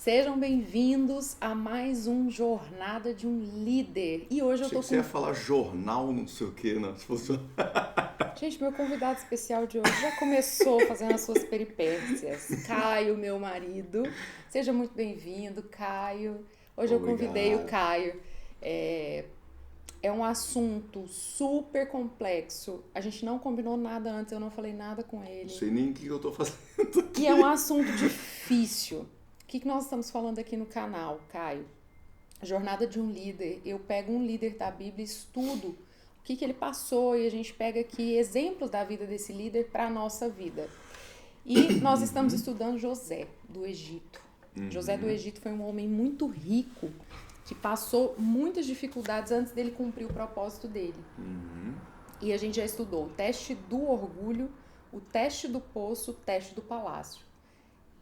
Sejam bem-vindos a mais um Jornada de um Líder. E hoje eu Achei tô que você com... ia falar jornal, não sei o que, né? Se fosse... Gente, meu convidado especial de hoje já começou fazendo as suas peripécias. Caio, meu marido. Seja muito bem-vindo, Caio. Hoje eu convidei o Obrigado. Caio. É, é um assunto super complexo. A gente não combinou nada antes, eu não falei nada com Não ele. sei nem o que eu tô fazendo E é um aqui. assunto difícil. O que nós estamos falando aqui no canal, Caio? Jornada de um líder. Eu pego um líder da Bíblia, estudo o que ele passou e a gente pega aqui exemplos da vida desse líder para a nossa vida. E nós estamos estudando José do Egito. José do Egito foi um homem muito rico que passou muitas dificuldades antes dele cumprir o propósito dele. E a gente já estudou o teste do orgulho, o teste do poço, o teste do palácio.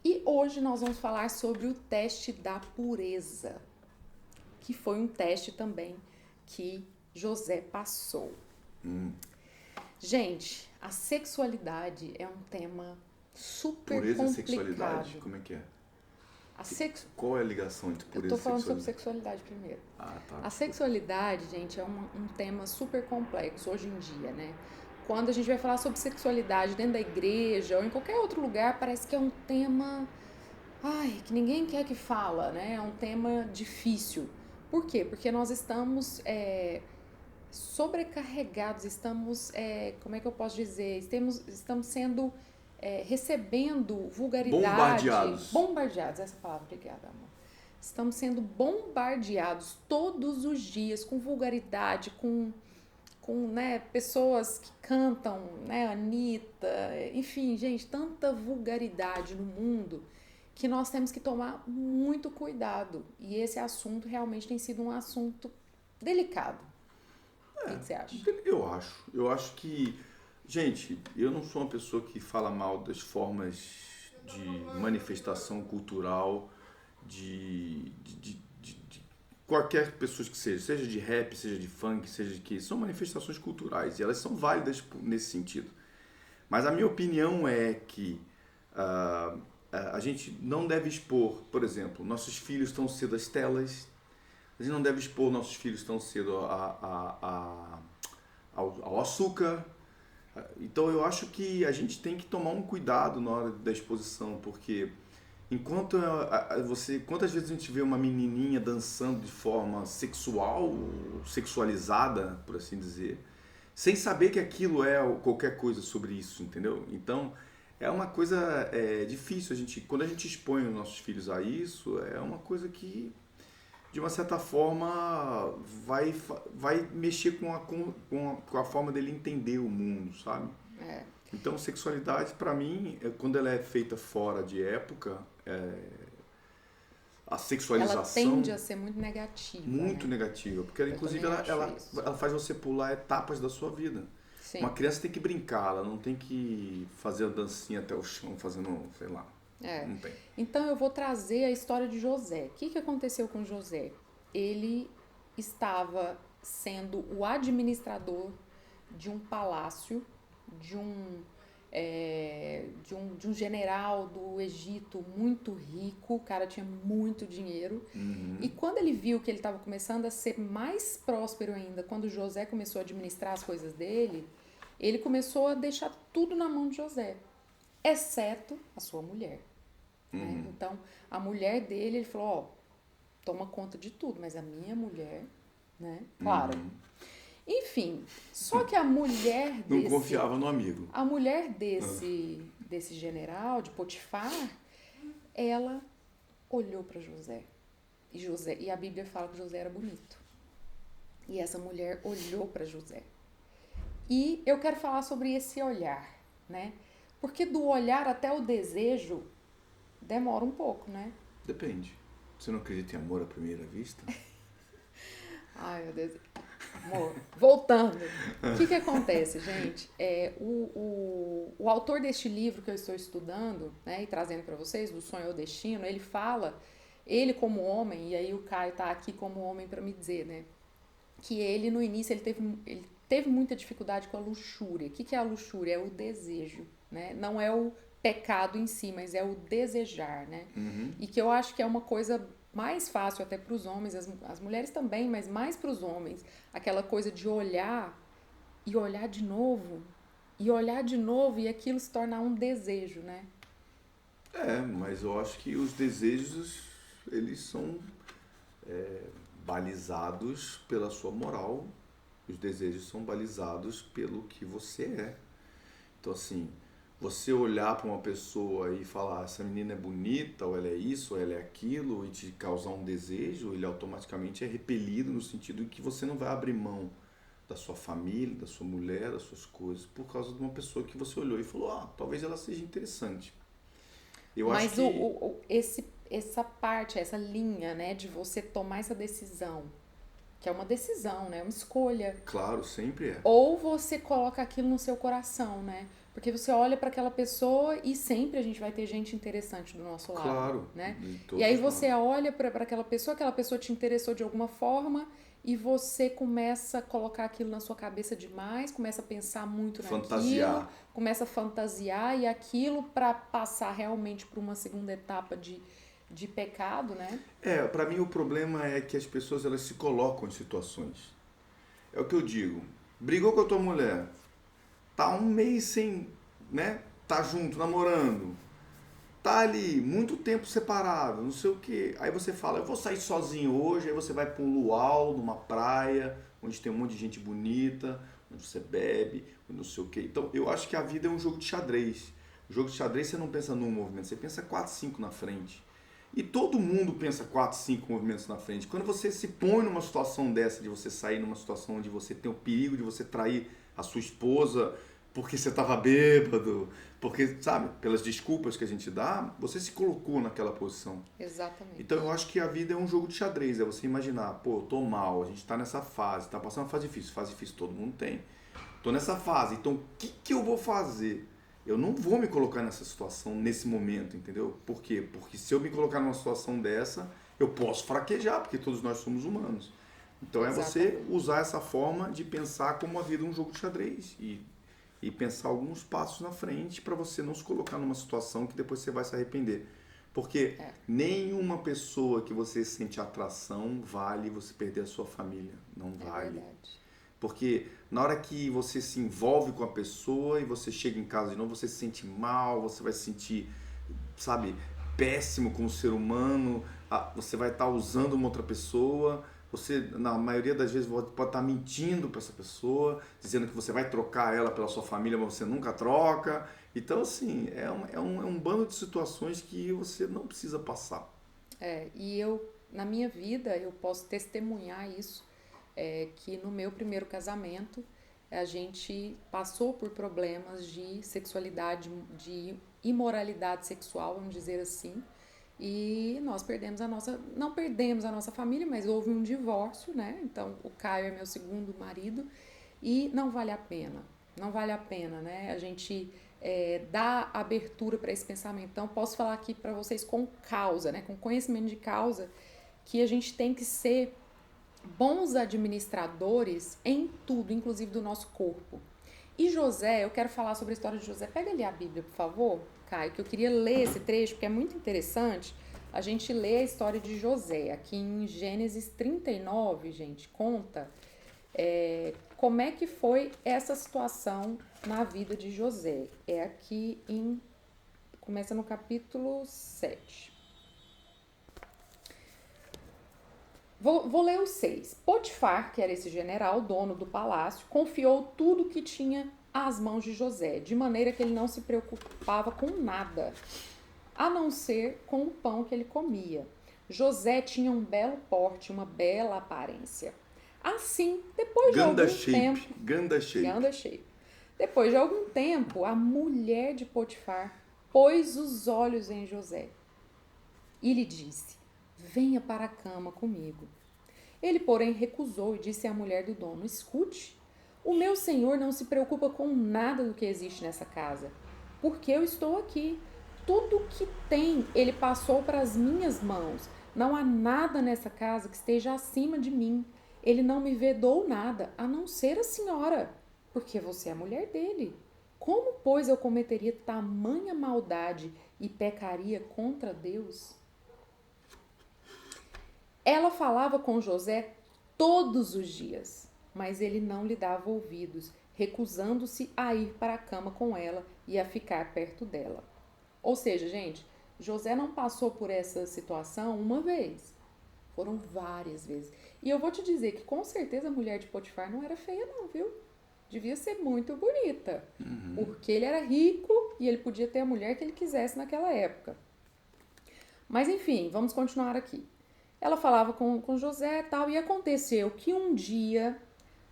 E hoje nós vamos falar sobre o teste da pureza, que foi um teste também que José passou. Gente, a sexualidade é um tema super Pureza e complicado. sexualidade, como é que é? Qual é a ligação entre Eu pureza tô e falando sobre sexualidade? sexualidade primeiro. Ah, tá. A sexualidade, gente, é um tema super complexo hoje em dia, né? Quando a gente vai falar sobre sexualidade dentro da igreja ou em qualquer outro lugar, parece que é um tema, que ninguém quer que fala, né? É um tema difícil. Por quê? Porque nós estamos sobrecarregados, estamos, como é que eu posso dizer? Estamos sendo, recebendo vulgaridade, Bombardeados. bombardeados, essa palavra, obrigada, amor. Estamos sendo bombardeados todos os dias com vulgaridade, com né, pessoas que cantam, né, Anitta, enfim, gente, tanta vulgaridade no mundo que nós temos que tomar muito cuidado. E esse assunto realmente tem sido um assunto delicado. O que você acha? Eu acho que, gente, eu não sou uma pessoa que fala mal das formas de manifestação cultural de qualquer pessoa que seja de rap, seja de funk, seja de que, são manifestações culturais e elas são válidas nesse sentido. Mas a minha opinião é que ah, a gente não deve expor, por exemplo, nossos filhos tão cedo às telas, a gente não deve expor nossos filhos tão cedo ao açúcar. Então eu acho que a gente tem que tomar um cuidado na hora da exposição, porque quantas vezes a gente vê uma menininha dançando de forma sexual, sexualizada, por assim dizer, sem saber que aquilo é qualquer coisa sobre isso, entendeu? Então é uma coisa difícil. Quando a gente expõe os nossos filhos a isso, é uma coisa que de uma certa forma vai mexer com a forma dele entender o mundo, sabe? É. Então, sexualidade, para mim, quando ela é feita fora de época, a Ela tende sexualização a ser muito negativa, muito né? negativa, porque ela, Eu inclusive também acho ela, isso. ela faz você pular etapas da sua vida. Uma Sim. criança tem que brincar, ela não tem que fazer a dancinha até o chão, fazendo, sei lá, É. não tem. Então eu vou trazer a história de José. O que aconteceu com José? Ele estava sendo o administrador de um palácio, de um, de um general do Egito muito rico, o cara tinha muito dinheiro. E quando ele viu que ele estava começando a ser mais próspero ainda, quando José começou a administrar as coisas dele, ele começou a deixar tudo na mão de José, exceto a sua mulher. Né? Então, a mulher dele, ele falou, ó, toma conta de tudo, mas a minha mulher, né? Claro. Enfim, só que Não confiava no amigo. a mulher desse general, de Potifar, ela olhou para José. E a Bíblia fala que José era bonito. E essa mulher olhou para José. E eu quero falar sobre esse olhar, né? Porque do olhar até o desejo demora um pouco, né? Depende. Você não acredita em amor à primeira vista? Ai, meu Deus. Amor, voltando. O que acontece, gente? O autor deste livro que eu estou estudando, né, e trazendo para vocês, do Sonho ao Destino, ele fala, ele como homem, e aí o Caio tá aqui como homem para me dizer, né, que ele no início ele teve muita dificuldade com a luxúria. O que é a luxúria? É o desejo, né? Não é o pecado em si, mas é o desejar, né? Uhum. E que eu acho que é uma coisa mais fácil até para os homens, as mulheres também, mas mais para os homens, aquela coisa de olhar e olhar de novo, e olhar de novo e aquilo se tornar um desejo, né? Mas eu acho que os desejos, eles são balizados pela sua moral. Os desejos são balizados pelo que você é. Então, assim, você olhar para uma pessoa e falar, essa menina é bonita, ou ela é isso, ou ela é aquilo, e te causar um desejo, ele automaticamente é repelido no sentido de que você não vai abrir mão da sua família, da sua mulher, das suas coisas, por causa de uma pessoa que você olhou e falou, talvez ela seja interessante. Eu acho Mas que, essa parte, essa linha, né, de você tomar essa decisão, que é uma decisão, né, uma escolha, claro, sempre é. ou você coloca aquilo no seu coração, né? Porque você olha para aquela pessoa e sempre a gente vai ter gente interessante do nosso lado, Claro, né? de E todos aí os você lados. olha para aquela pessoa te interessou de alguma forma e você começa a colocar aquilo na sua cabeça demais, começa a pensar muito naquilo, Fantasiar. começa a fantasiar e aquilo para passar realmente para uma segunda etapa de pecado, né? Para mim o problema é que as pessoas elas se colocam em situações. É o que eu digo. Brigou com a tua mulher, tá um mês sem, né? Tá junto, namorando. Tá ali, muito tempo separado, não sei o que. Aí você fala, eu vou sair sozinho hoje, aí você vai para um luau, numa praia, onde tem um monte de gente bonita, onde você bebe, não sei o que. Então eu acho que a vida é um jogo de xadrez. O jogo de xadrez você não pensa num movimento, você pensa 4, 5 na frente. E todo mundo pensa 4, 5 movimentos na frente. Quando você se põe numa situação dessa, de você sair numa situação onde você tem o perigo de você trair a sua esposa porque você estava bêbado, porque, sabe, pelas desculpas que a gente dá, você se colocou naquela posição. Então Exatamente. eu acho que a vida é um jogo de xadrez, é você imaginar, pô, eu tô mal, a gente tá nessa fase, tá passando uma fase difícil todo mundo tem. Tô nessa fase, então o que eu vou fazer? Eu não vou me colocar nessa situação nesse momento, entendeu? Por quê? Porque se eu me colocar numa situação dessa, eu posso fraquejar, porque todos nós somos humanos. Então é você Exatamente. usar essa forma de pensar como a vida é um jogo de xadrez e pensar alguns passos na frente para você não se colocar numa situação que depois você vai se arrepender. Porque É, nenhuma pessoa que você sente atração vale você perder a sua família. Não é vale. verdade. Porque na hora que você se envolve com a pessoa e você chega em casa de novo, você se sente mal, você vai se sentir, sabe, péssimo como ser humano, você vai estar usando uma outra pessoa, você, na maioria das vezes, pode estar mentindo para essa pessoa, dizendo que você vai trocar ela pela sua família, mas você nunca troca. Então, assim, é um bando de situações que você não precisa passar. E eu, na minha vida, eu posso testemunhar isso, que no meu primeiro casamento, a gente passou por problemas de sexualidade, de imoralidade sexual, vamos dizer assim, e nós perdemos não perdemos a nossa família, mas houve um divórcio, né? Então, o Caio é meu segundo marido e não vale a pena, não vale a pena, né? A gente dá abertura para esse pensamento. Então, posso falar aqui para vocês com causa, né? Com conhecimento de causa, que a gente tem que ser bons administradores em tudo, inclusive do nosso corpo. E José, eu quero falar sobre a história de José. Pega ali a Bíblia, por favor, Caio, que eu queria ler esse trecho, porque é muito interessante. A gente lê a história de José. Aqui em Gênesis 39, gente, conta como é que foi essa situação na vida de José. É aqui em. Começa no capítulo 7. Vou ler o 6. Potifar, que era esse general, dono do palácio, confiou tudo que tinha às mãos de José, de maneira que ele não se preocupava com nada, a não ser com o pão que ele comia. José tinha um belo porte, uma bela aparência. Assim, depois de Ganda algum shape, tempo, ganda shape. Ganda cheio. Depois de algum tempo, a mulher de Potifar pôs os olhos em José e lhe disse: venha para a cama comigo. Ele, porém, recusou e disse à mulher do dono: escute, o meu senhor não se preocupa com nada do que existe nessa casa, porque eu estou aqui. Tudo o que tem ele passou para as minhas mãos. Não há nada nessa casa que esteja acima de mim. Ele não me vedou nada, a não ser a senhora, porque você é a mulher dele. Como, pois, eu cometeria tamanha maldade e pecaria contra Deus? Ela falava com José todos os dias, mas ele não lhe dava ouvidos, recusando-se a ir para a cama com ela e a ficar perto dela. Ou seja, gente, José não passou por essa situação uma vez, foram várias vezes. E eu vou te dizer que com certeza a mulher de Potifar não era feia não, viu? Devia ser muito bonita, porque ele era rico e ele podia ter a mulher que ele quisesse naquela época. Mas enfim, vamos continuar aqui. Ela falava com José e tal, e aconteceu que um dia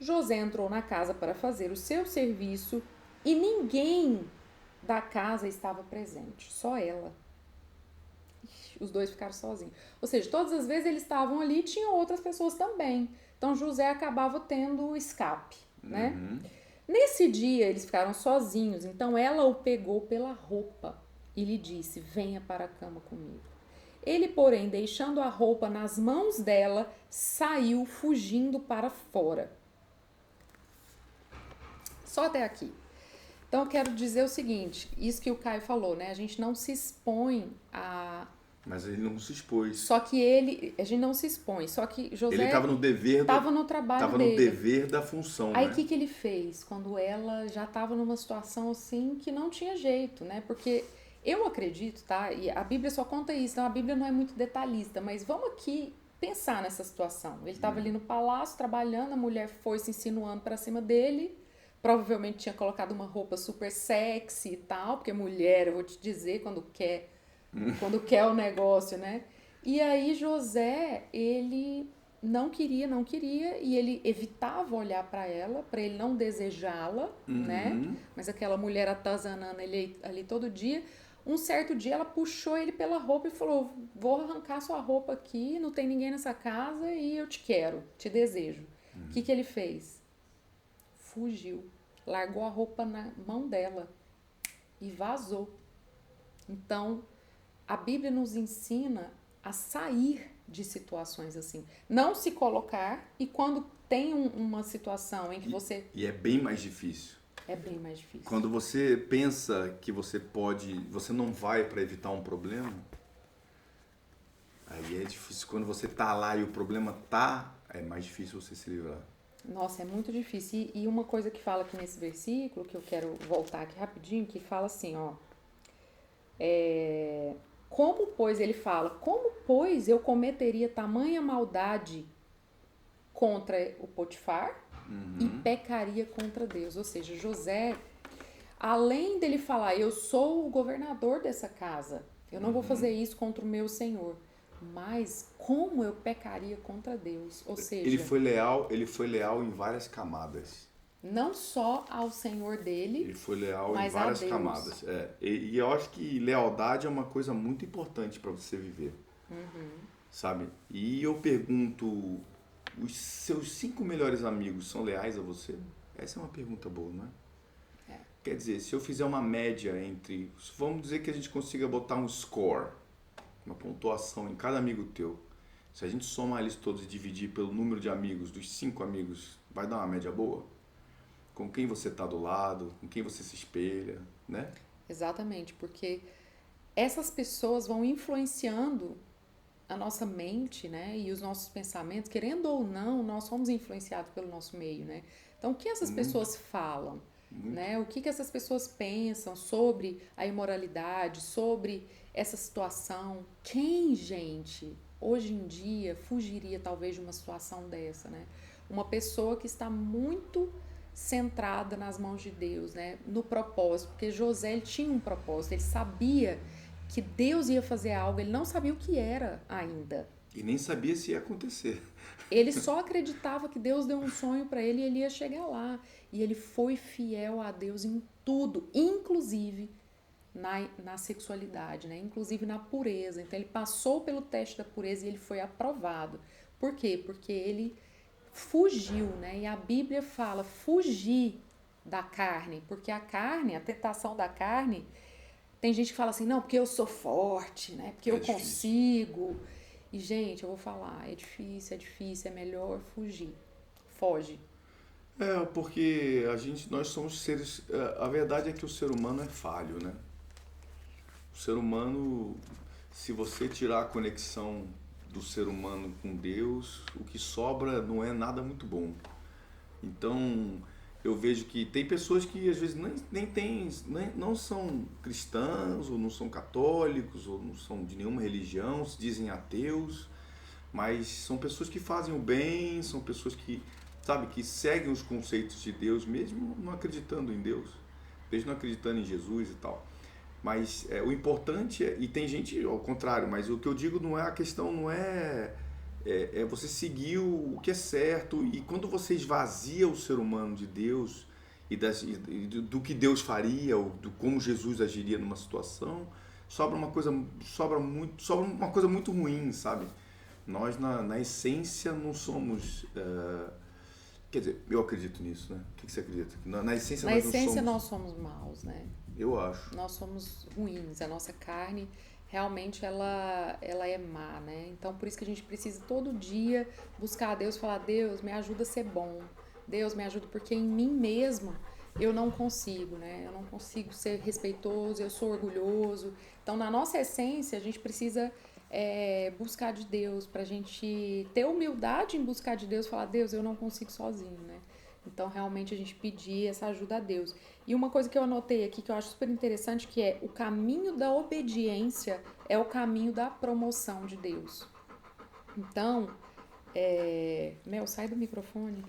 José entrou na casa para fazer o seu serviço e ninguém da casa estava presente, só ela. Os dois ficaram sozinhos. Ou seja, todas as vezes eles estavam ali e tinham outras pessoas também. Então José acabava tendo escape, né? Nesse dia eles ficaram sozinhos, então ela o pegou pela roupa e lhe disse: venha para a cama comigo. Ele, porém, deixando a roupa nas mãos dela, saiu fugindo para fora. Só até aqui. Então eu quero dizer o seguinte, isso que o Caio falou, né? A gente não se expõe a... Mas ele não se expôs. Só que a gente não se expõe, só que José Ele estava no dever, estava no trabalho estava dele. no dever da função, Aí né? o que ele fez? Quando ela já estava numa situação assim que não tinha jeito, né? Porque eu acredito, tá? E a Bíblia só conta isso, então a Bíblia não é muito detalhista, mas vamos aqui pensar nessa situação. Ele estava ali no palácio trabalhando, a mulher foi se insinuando para cima dele, provavelmente tinha colocado uma roupa super sexy e tal, porque mulher, eu vou te dizer, quando quer o negócio, né? E aí José, ele não queria, e ele evitava olhar para ela, para ele não desejá-la, né? Mas aquela mulher atazanando ele ali todo dia. Um certo dia ela puxou ele pela roupa e falou: vou arrancar sua roupa aqui, não tem ninguém nessa casa e eu te quero, te desejo. O que ele fez? Fugiu, largou a roupa na mão dela e vazou. Então, a Bíblia nos ensina a sair de situações assim. Não se colocar, e quando tem uma situação em que você... E é bem mais difícil. É bem mais difícil. Quando você pensa que você não vai para evitar um problema, aí é difícil. Quando você tá lá e o problema tá, é mais difícil você se livrar. Nossa, é muito difícil. E uma coisa que fala aqui nesse versículo, que eu quero voltar aqui rapidinho, que fala assim, ó... Como, pois, ele fala, como, pois, eu cometeria tamanha maldade contra o Potifar e pecaria contra Deus? Ou seja, José, além dele falar, eu sou o governador dessa casa, eu não vou fazer isso contra o meu senhor, mas como eu pecaria contra Deus? Ou seja, ele foi leal em várias camadas. não só ao senhor dele, Ele foi leal em mas a várias Deus. camadas. E eu acho que lealdade é uma coisa muito importante para você viver. Sabe? E eu pergunto, os seus 5 melhores amigos são leais a você? Essa é uma pergunta boa, não é? Quer dizer, se eu fizer uma média entre... Vamos dizer que a gente consiga botar um score, uma pontuação em cada amigo teu. Se a gente somar eles todos e dividir pelo número de amigos, dos 5 amigos, vai dar uma média boa? Com quem você está do lado, com quem você se espelha, né? Exatamente, porque essas pessoas vão influenciando a nossa mente, né, e os nossos pensamentos, querendo ou não, nós somos influenciados pelo nosso meio, né? Então, o que essas pessoas falam, né? O que essas pessoas pensam sobre a imoralidade, sobre essa situação? Quem, gente, hoje em dia fugiria talvez de uma situação dessa, né? Uma pessoa que está muito centrada nas mãos de Deus, né? No propósito, porque José ele tinha um propósito, ele sabia que Deus ia fazer algo, ele não sabia o que era ainda. E nem sabia se ia acontecer. Ele só acreditava que Deus deu um sonho para ele e ele ia chegar lá. E ele foi fiel a Deus em tudo, inclusive na sexualidade, né? Inclusive na pureza. Então ele passou pelo teste da pureza e ele foi aprovado. Por quê? Porque ele fugiu, né? E a Bíblia fala fugir da carne, porque a carne, a tentação da carne, tem gente que fala assim, não, porque eu sou forte, né? Porque eu consigo. E, gente, eu vou falar, é difícil, é melhor fugir. Foge. Porque nós somos seres. A verdade é que o ser humano é falho, né? O ser humano, se você tirar a conexão do ser humano com Deus, o que sobra não é nada muito bom. Então, eu vejo que tem pessoas que às vezes não são cristãos, ou não são católicos, ou não são de nenhuma religião, se dizem ateus, mas são pessoas que fazem o bem, são pessoas que, sabe, que seguem os conceitos de Deus, mesmo não acreditando em Deus, mesmo não acreditando em Jesus e tal. Mas o importante e tem gente ao contrário, mas o que eu digo não é a questão, não é você seguir o que é certo, e quando você esvazia o ser humano de Deus do que Deus faria, ou do como Jesus agiria numa situação, sobra uma coisa muito ruim, sabe? Nós na essência não somos, quer dizer, eu acredito nisso, né? O que você acredita? Na essência Na nós não essência somos, nós somos maus, né? eu acho. Nós somos ruins, a nossa carne realmente ela é má, né? Então por isso que a gente precisa todo dia buscar a Deus, falar: Deus, me ajuda a ser bom, Deus, me ajuda, porque em mim mesmo eu não consigo, né? Eu não consigo ser respeitoso, eu sou orgulhoso. Então na nossa essência a gente precisa buscar de Deus, pra gente ter humildade em buscar de Deus, falar: Deus, eu não consigo sozinho, né? Então realmente a gente pedir essa ajuda a Deus. E uma coisa que eu anotei aqui que eu acho super interessante, que é o caminho da obediência é o caminho da promoção de Deus. Então, Mel, sai do microfone.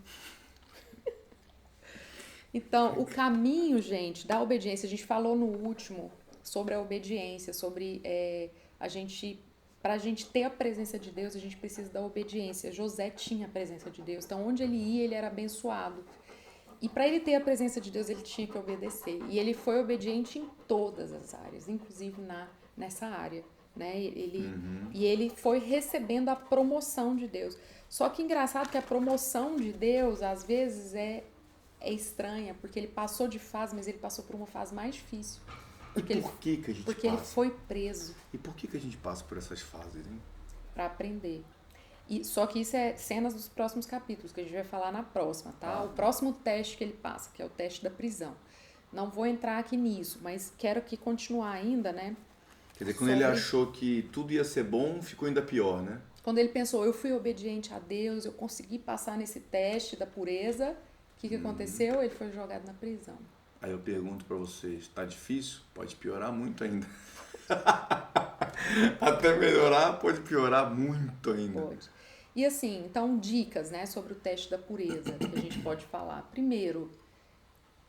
Então, o caminho, gente, da obediência, a gente falou no último sobre a obediência, sobre para a gente ter a presença de Deus, a gente precisa da obediência. José tinha a presença de Deus, então onde ele ia, ele era abençoado. E para ele ter a presença de Deus, ele tinha que obedecer. E ele foi obediente em todas as áreas, inclusive nessa área, né? E ele foi recebendo a promoção de Deus. Só que engraçado que a promoção de Deus, às vezes, é estranha, porque ele passou de fase, mas ele passou por uma fase mais difícil. Porque que a gente porque passa? Ele foi preso. E por que a gente passa por essas fases, hein? Para aprender. Só que isso é cenas dos próximos capítulos, que a gente vai falar na próxima, tá? O próximo teste que ele passa, que é o teste da prisão. Não vou entrar aqui nisso, mas quero que continuar ainda, né? Quer dizer, quando ele achou que tudo ia ser bom, ficou ainda pior, né? Quando ele pensou, eu fui obediente a Deus, eu consegui passar nesse teste da pureza, o que aconteceu? Ele foi jogado na prisão. Aí eu pergunto pra vocês, tá difícil? Pode piorar muito ainda. Até melhorar, pode piorar muito ainda. Pode. E assim, então, dicas, né, sobre o teste da pureza que a gente pode falar. Primeiro,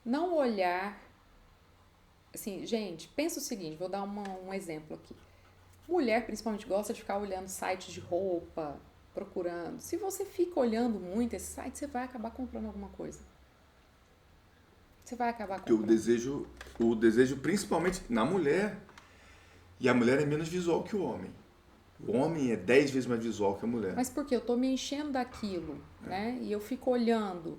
não olhar. Assim, gente, pensa o seguinte, vou dar um exemplo aqui. Mulher, principalmente, gosta de ficar olhando sites de roupa, procurando. Se você fica olhando muito esse site, você vai acabar comprando alguma coisa. Você vai acabar comprando. Porque o desejo principalmente na mulher, e a mulher é menos visual que o homem. O homem é 10 vezes mais visual que a mulher. Mas por quê? Eu tô me enchendo daquilo, né? E eu fico olhando.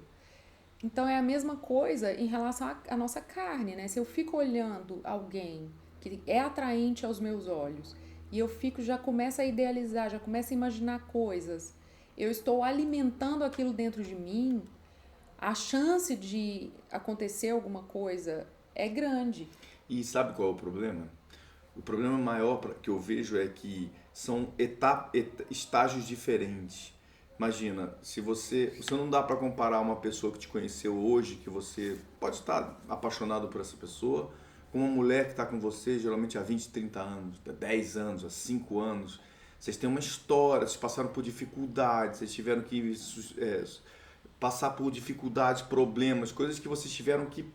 Então é a mesma coisa em relação à nossa carne, né? Se eu fico olhando alguém que é atraente aos meus olhos e eu já começo a idealizar, já começo a imaginar coisas, eu estou alimentando aquilo dentro de mim, a chance de acontecer alguma coisa é grande. E sabe qual é o problema? O problema maior que eu vejo é que são estágios diferentes. Imagina, se você não dá para comparar uma pessoa que te conheceu hoje, que você pode estar apaixonado por essa pessoa, com uma mulher que está com você geralmente há 20, 30 anos, há 10 anos, há 5 anos. Vocês têm uma história, vocês passaram por dificuldades, vocês tiveram que passar por dificuldades, problemas, coisas que vocês tiveram que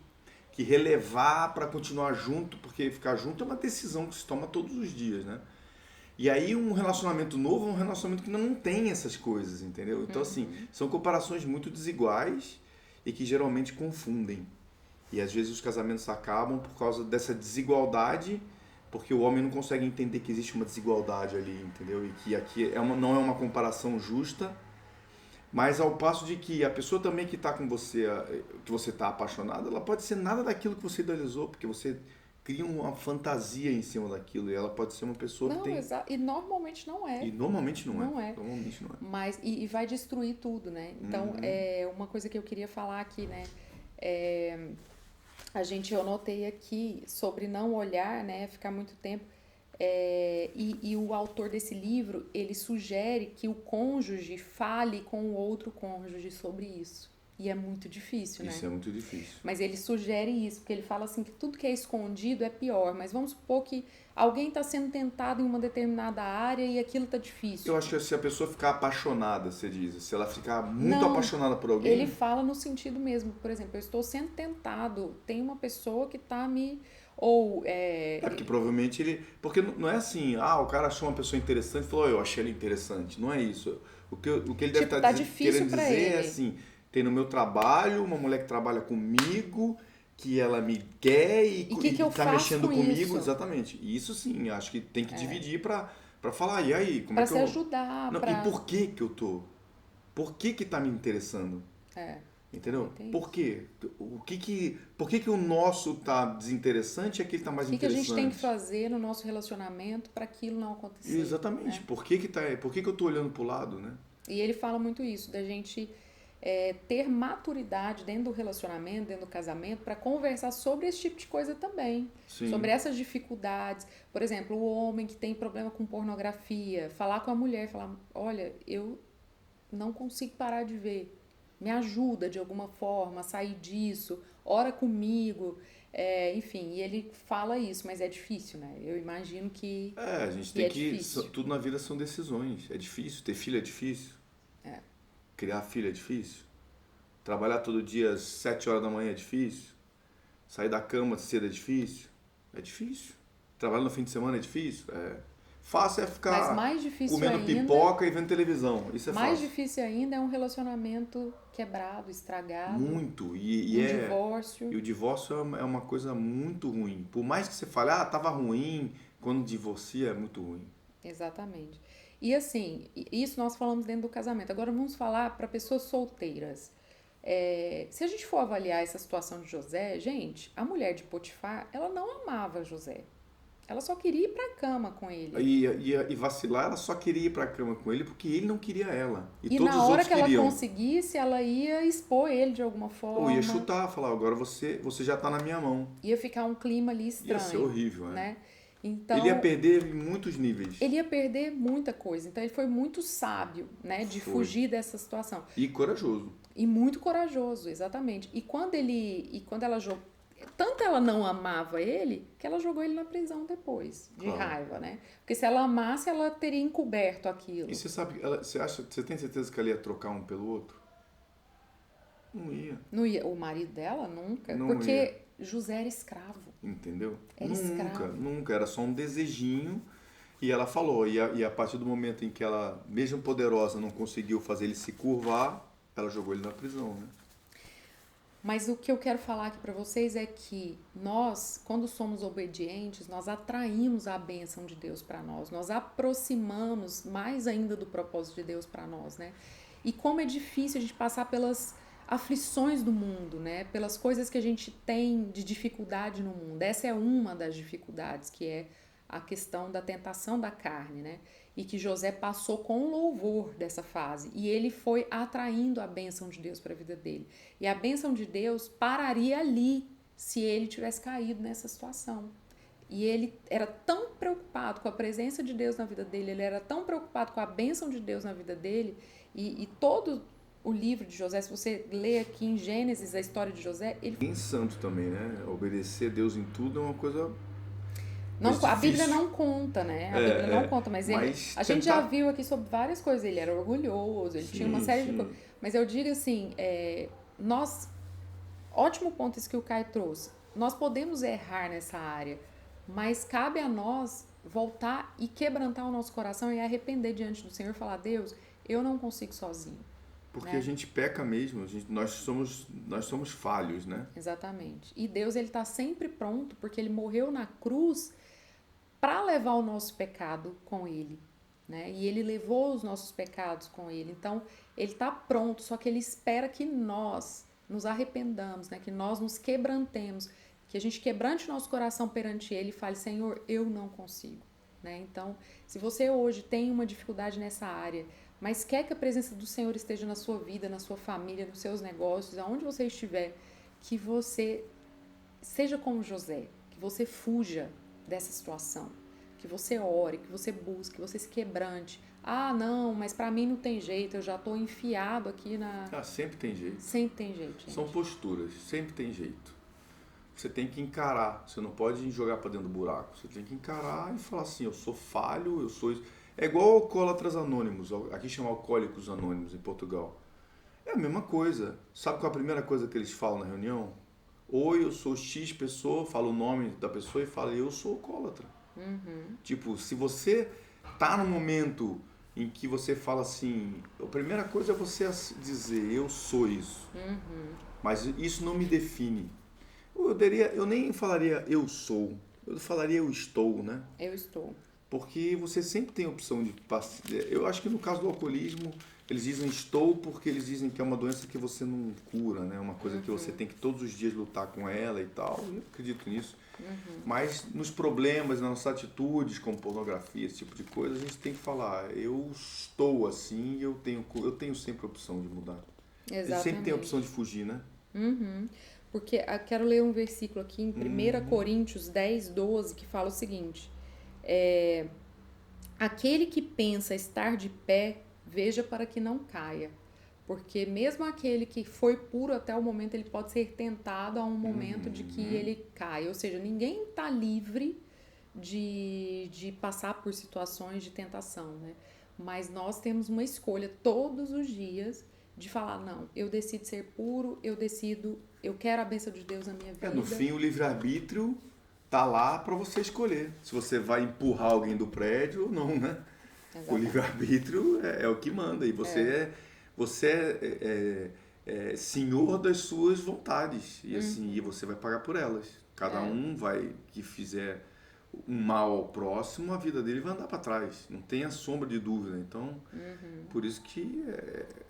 relevar para continuar junto, porque ficar junto é uma decisão que se toma todos os dias, né? E aí um relacionamento novo é um relacionamento que não tem essas coisas, entendeu? Então, assim, são comparações muito desiguais e que geralmente confundem. E às vezes os casamentos acabam por causa dessa desigualdade, porque o homem não consegue entender que existe uma desigualdade ali, entendeu? E que aqui não é uma comparação justa, mas ao passo de que a pessoa também que está com você, que você está apaixonado, ela pode ser nada daquilo que você idealizou, porque você criam uma fantasia em cima daquilo. E ela pode ser uma pessoa que Não, tem... exato. E normalmente não é. E normalmente não é. Não é. Normalmente não é. Mas, e vai destruir tudo, né? Então, é uma coisa que eu queria falar aqui, né? Eu anotei aqui sobre não olhar, né? Ficar muito tempo. E o autor desse livro, ele sugere que o cônjuge fale com o outro cônjuge sobre isso. E é muito difícil, né? Isso é muito difícil. Mas ele sugere isso, porque ele fala assim que tudo que é escondido é pior. Mas vamos supor que alguém está sendo tentado em uma determinada área e aquilo está difícil. Eu acho que se a pessoa ficar apaixonada, você diz, se ela ficar muito Não, apaixonada por alguém... ele fala no sentido mesmo. Por exemplo, eu estou sendo tentado, tem uma pessoa que está me... Ou... porque provavelmente ele... Porque não é assim, o cara achou uma pessoa interessante e falou, eu achei ele interessante. Não é isso. O que ele deve estar querendo dizer ele. é assim, tem no meu trabalho uma mulher que trabalha comigo, que ela me quer e que eu tá faço mexendo comigo. isso? Exatamente. E isso sim, acho que tem que dividir para falar, e aí? Como pra é que se ajudar. Não, e por que eu tô? Por que tá me interessando? Entendeu? Por quê? Por que o nosso tá desinteressante e aquele tá mais interessante? O que a gente tem que fazer no nosso relacionamento para aquilo não acontecer? Exatamente. Né? Por que eu tô olhando pro lado, né? E ele fala muito isso, da gente ter maturidade dentro do relacionamento, dentro do casamento, para conversar sobre esse tipo de coisa também. Sim. Sobre essas dificuldades. Por exemplo, o homem que tem problema com pornografia, falar com a mulher, falar, olha, eu não consigo parar de ver. Me ajuda de alguma forma a sair disso, ora comigo, enfim, e ele fala isso, mas é difícil, né? Eu imagino que a gente tem que difícil. tudo na vida são decisões, é difícil, ter filho é difícil, criar filho é difícil, trabalhar todo dia às 7 horas da manhã é difícil, sair da cama cedo é difícil, trabalhar no fim de semana é difícil, fácil é ficar comendo pipoca e vendo televisão. Isso é mais fácil. Difícil ainda é um relacionamento quebrado, estragado. Muito. Divórcio. E o divórcio é uma coisa muito ruim. Por mais que você fale, tava ruim, quando divorcia é muito ruim. Exatamente. E assim, isso nós falamos dentro do casamento. Agora vamos falar para pessoas solteiras. Se a gente for avaliar essa situação de José, gente, a mulher de Potifar, ela não amava José. Ela só queria ir pra cama com ele. E vacilar, ela só queria ir pra cama com ele porque ele não queria ela. E todos na hora que queriam. ela conseguisse, ela ia expor ele de alguma forma. Ou ia chutar, falar, agora você já tá na minha mão. Ia ficar um clima ali estranho. Ia ser horrível, né? Então, ele ia perder em muitos níveis. Ele ia perder muita coisa. Então ele foi muito sábio, né? De fugir dessa situação. E corajoso. E muito corajoso, exatamente. E quando ela jogou... Tanto ela não amava ele, que ela jogou ele na prisão depois, de raiva, né? Porque se ela amasse, ela teria encoberto aquilo. E você sabe, você tem certeza que ela ia trocar um pelo outro? Não ia. Não ia. O marido dela, nunca. Não porque ia. José era escravo. Entendeu? Era escravo. Nunca. Era só um desejinho. E ela falou. E a partir do momento em que ela, mesmo poderosa, não conseguiu fazer ele se curvar, ela jogou ele na prisão, né? Mas o que eu quero falar aqui para vocês é que nós, quando somos obedientes, nós atraímos a bênção de Deus para nós. Nós aproximamos mais ainda do propósito de Deus para nós, né? E como é difícil a gente passar pelas aflições do mundo, né? Pelas coisas que a gente tem de dificuldade no mundo. Essa é uma das dificuldades, que é a questão da tentação da carne, né? E que José passou com louvor dessa fase. E ele foi atraindo a bênção de Deus para a vida dele. E a bênção de Deus pararia ali se ele tivesse caído nessa situação. E ele era tão preocupado com a presença de Deus na vida dele, ele era tão preocupado com a bênção de Deus na vida dele, e todo o livro de José, se você lê aqui em Gênesis a história de José, ele... Bem santo também, né? Obedecer a Deus em tudo é uma coisa... Não, a Bíblia não conta, né? A Bíblia não conta, mas a gente já viu aqui sobre várias coisas. Ele era orgulhoso, ele tinha uma série de coisas. Mas eu digo assim, ótimo ponto isso que o Caio trouxe. Nós podemos errar nessa área, mas cabe a nós voltar e quebrantar o nosso coração e arrepender diante do Senhor e falar, Deus, eu não consigo sozinho. Porque a gente peca mesmo, nós somos falhos, né? Exatamente. E Deus, ele está sempre pronto, porque ele morreu na cruz para levar o nosso pecado com ele, né? E ele levou os nossos pecados com ele. Então, ele está pronto, só que ele espera que nós nos arrependamos, né? Que nós nos quebrantemos, que a gente quebrante o nosso coração perante Ele e fale, Senhor, eu não consigo. Né? Então, se você hoje tem uma dificuldade nessa área, mas quer que a presença do Senhor esteja na sua vida, na sua família, nos seus negócios, aonde você estiver, que você seja como José, que você fuja dessa situação, que você ore, que você busque, que você se quebrante. Ah, não, mas pra mim não tem jeito, eu já tô enfiado aqui na... Sempre tem jeito. Sempre tem jeito, gente. São posturas, sempre tem jeito. Você tem que encarar, você não pode jogar pra dentro do buraco. Você tem que encarar e falar assim, eu sou falho, eu sou... É igual alcoólatras anônimos, aqui chama alcoólicos anônimos em Portugal. É a mesma coisa. Sabe qual é a primeira coisa que eles falam na reunião? Oi, eu sou X pessoa, fala o nome da pessoa e fala, eu sou alcoólatra. Tipo, se você tá no momento em que você fala assim, a primeira coisa é você dizer, eu sou isso. Mas isso não me define. Eu nem falaria eu sou, eu falaria eu estou, né? Eu estou. Porque você sempre tem a opção de... Eu acho que no caso do alcoolismo, eles dizem estou porque eles dizem que é uma doença que você não cura, né? Uma coisa que você tem que todos os dias lutar com ela e tal. Eu acredito nisso. Mas nos problemas, nas nossas atitudes, como pornografia, esse tipo de coisa, a gente tem que falar, eu estou assim e eu tenho sempre a opção de mudar. Exatamente. A gente sempre tem a opção de fugir, né? Porque eu quero ler um versículo aqui em 1 Coríntios 10, 12, que fala o seguinte... aquele que pensa estar de pé, veja para que não caia. Porque mesmo aquele que foi puro até o momento, ele pode ser tentado a um momento de que ele cai. Ou seja, ninguém está livre de passar por situações de tentação, né? Mas nós temos uma escolha todos os dias de falar, não, eu decido ser puro, eu quero a bênção de Deus na minha vida. No fim, o livre-arbítrio tá lá para você escolher. Se você vai empurrar alguém do prédio ou não, né? Exatamente. O livre-arbítrio é o que manda. E você é senhor das suas vontades. E assim, e você vai pagar por elas. Cada um que fizer um mal ao próximo, a vida dele vai andar para trás. Não tem a sombra de dúvida. Então, por isso que...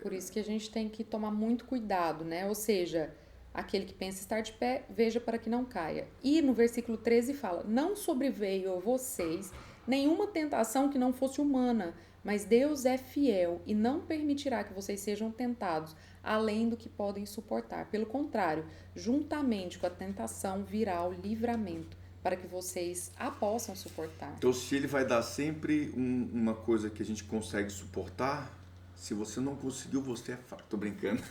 Por isso que a gente tem que tomar muito cuidado, né? Ou seja... Aquele que pensa estar de pé, veja para que não caia. E no versículo 13 fala, não sobreveio a vocês nenhuma tentação que não fosse humana, mas Deus é fiel e não permitirá que vocês sejam tentados além do que podem suportar. Pelo contrário, juntamente com a tentação virá o livramento, para que vocês a possam suportar. Então, se ele vai dar sempre uma coisa que a gente consegue suportar, se você não conseguiu, você é fraco. Tô brincando.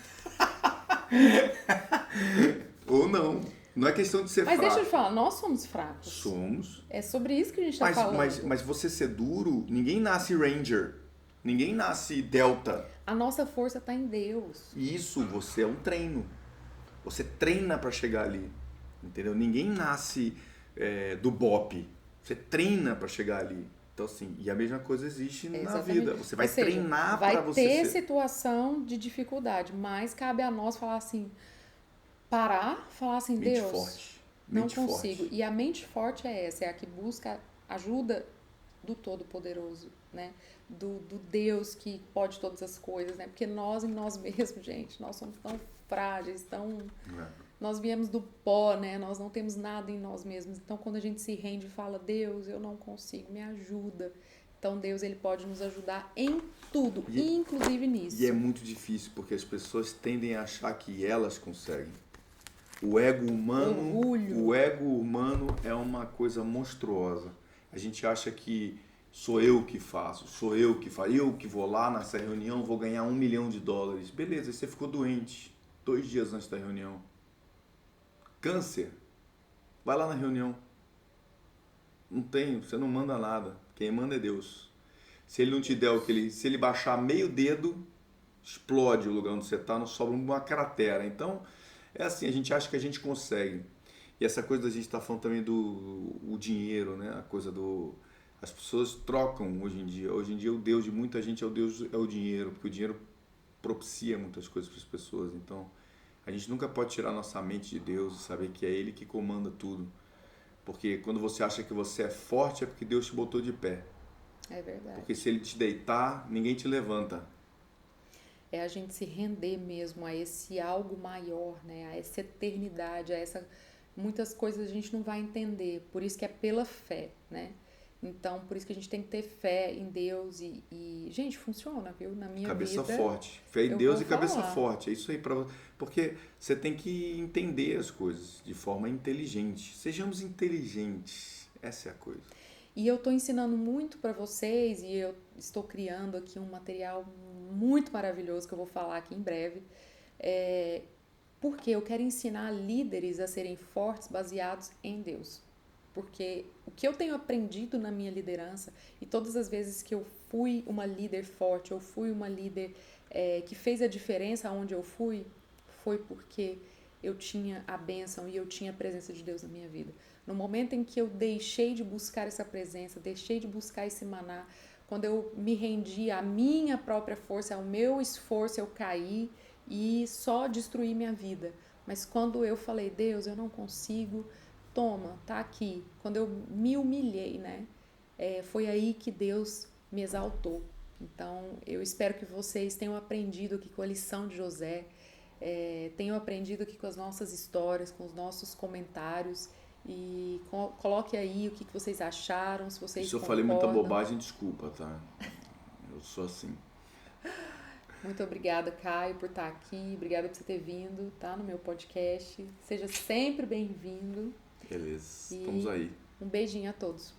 Ou não. Não é questão de ser fraco. Mas deixa eu te falar, nós somos fracos. Somos. É sobre isso que a gente está falando. Mas você ser duro, ninguém nasce Ranger. Ninguém nasce Delta. A nossa força está em Deus. Isso, você é um treino. Você treina para chegar ali. Entendeu? Ninguém nasce do BOPE. Você treina para chegar ali. Então, assim, e a mesma coisa existe na vida. Você vai treinar para você vai ter situação de dificuldade, mas cabe a nós falar assim, falar assim, mente Deus, forte. não consigo. Forte. E a mente forte é essa, é a que busca ajuda do Todo-Poderoso, né? Do Deus que pode todas as coisas, né? Porque nós em nós mesmos, gente, nós somos tão frágeis, nós viemos do pó, né? Nós não temos nada em nós mesmos. Então, quando a gente se rende e fala, Deus, eu não consigo, me ajuda. Então, Deus, ele pode nos ajudar em tudo, inclusive nisso. E é muito difícil, porque as pessoas tendem a achar que elas conseguem. O ego humano é uma coisa monstruosa. A gente acha que sou eu que faço, eu que vou lá nessa reunião, vou ganhar $1 milhão. Beleza, você ficou doente 2 dias antes da reunião. Câncer, vai lá na reunião. Você não manda nada. Quem manda é Deus. Se ele não te der se ele baixar meio dedo, explode o lugar onde você está, não sobra uma cratera. Então, é assim, a gente acha que a gente consegue. E essa coisa da gente estar falando também do dinheiro, né? A coisa as pessoas trocam hoje em dia. Hoje em dia o Deus de muita gente é o dinheiro, porque o dinheiro propicia muitas coisas para as pessoas. Então, a gente nunca pode tirar nossa mente de Deus e saber que é Ele que comanda tudo. Porque quando você acha que você é forte, é porque Deus te botou de pé. É verdade. Porque se Ele te deitar, ninguém te levanta. É a gente se render mesmo a esse algo maior, né? A essa eternidade, a essa muitas coisas a gente não vai entender, por isso que é pela fé, né? Então, por isso que a gente tem que ter fé em Deus gente, funciona, viu? Na minha Cabeça vida, forte. Fé em eu Deus vou e cabeça falar. forte. É isso aí porque você tem que entender as coisas de forma inteligente. Sejamos inteligentes. Essa é a coisa. E eu estou ensinando muito para vocês e eu estou criando aqui um material muito maravilhoso que eu vou falar aqui em breve. Porque eu quero ensinar líderes a serem fortes baseados em Deus. Porque o que eu tenho aprendido na minha liderança, e todas as vezes que eu fui uma líder forte, eu fui uma líder que fez a diferença onde eu fui, foi porque eu tinha a bênção e eu tinha a presença de Deus na minha vida. No momento em que eu deixei de buscar essa presença, deixei de buscar esse maná, quando eu me rendi à minha própria força, ao meu esforço, eu caí e só destruí minha vida. Mas quando eu falei, Deus, eu não consigo, toma, tá aqui. Quando eu me humilhei, né? Foi aí que Deus me exaltou. Então, eu espero que vocês tenham aprendido aqui com a lição de José, tenham aprendido aqui com as nossas histórias, com os nossos comentários e coloque aí o que vocês acharam, se vocês Se eu falei muita concordam. bobagem, desculpa, tá? Eu sou assim. Muito obrigada, Caio, por estar aqui. Obrigada por você ter vindo, tá? No meu podcast. Seja sempre bem-vindo. Beleza. E Estamos aí. um beijinho a todos.